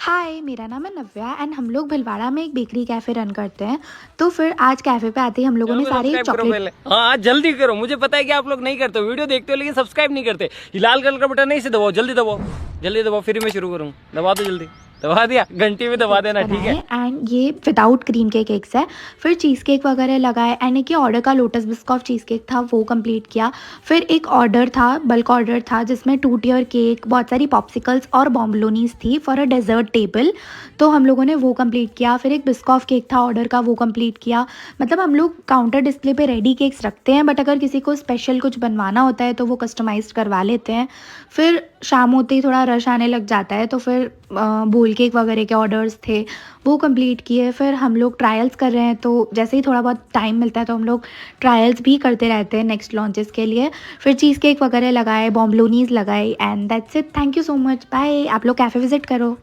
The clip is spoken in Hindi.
हाय, मेरा नाम है नव्या एंड हम लोग भिलवाड़ा में एक बेकरी कैफ़े रन करते हैं। तो फिर आज कैफ़े पे आते ही हम लोगों चैनल ने को सारे सब्सक्राइब करो चॉकलेट। पहले। हाँ जल्दी करो, मुझे पता है कि आप लोग नहीं करते हो, वीडियो देखते हो लेकिन सब्सक्राइब नहीं करते। ये लाल कलर का बटन नहीं से दबाओ, जल्दी दबाओ, जल्दी दबाओ, फिर मैं शुरू करूँ। दबा दो जल्दी, दबा दिया, घंटी में दबा केक्स देना, ठीक है। बनाए एंड ये विदाउट क्रीम के केक्स है। फिर चीज़ केक वगैरह लगाए एंड एक ये ऑर्डर का लोटस बिस्कॉफ चीज़ केक था, वो कंप्लीट किया। फिर एक ऑर्डर था, बल्क ऑर्डर था, जिसमें 2 टियर केक, बहुत सारी पॉप्सिकल्स और बॉम्बलोनीज थी फॉर अ डेजर्ट टेबल। तो हम लोगों ने वो कंप्लीट किया। फिर एक बिस्कॉफ केक था ऑर्डर का, वो कंप्लीट किया। मतलब हम लोग काउंटर डिस्प्ले पे रेडी केक्स रखते हैं, बट अगर किसी को स्पेशल कुछ बनवाना होता है तो वो कस्टमाइज करवा लेते हैं। फिर शाम होते ही थोड़ा रश आने लग जाता है, तो फिर बोल केक वगैरह के ऑर्डर्स थे, वो कंप्लीट किए। फिर हम लोग ट्रायल्स कर रहे हैं, तो जैसे ही थोड़ा बहुत टाइम मिलता है तो हम लोग ट्रायल्स भी करते रहते हैं नेक्स्ट लॉन्चेस के लिए। फिर चीज़ केक वगैरह लगाए, बॉम्बलोनीज लगाई and that's it. Thank you so much, bye. आप लोग कैफ़े विज़िट करो।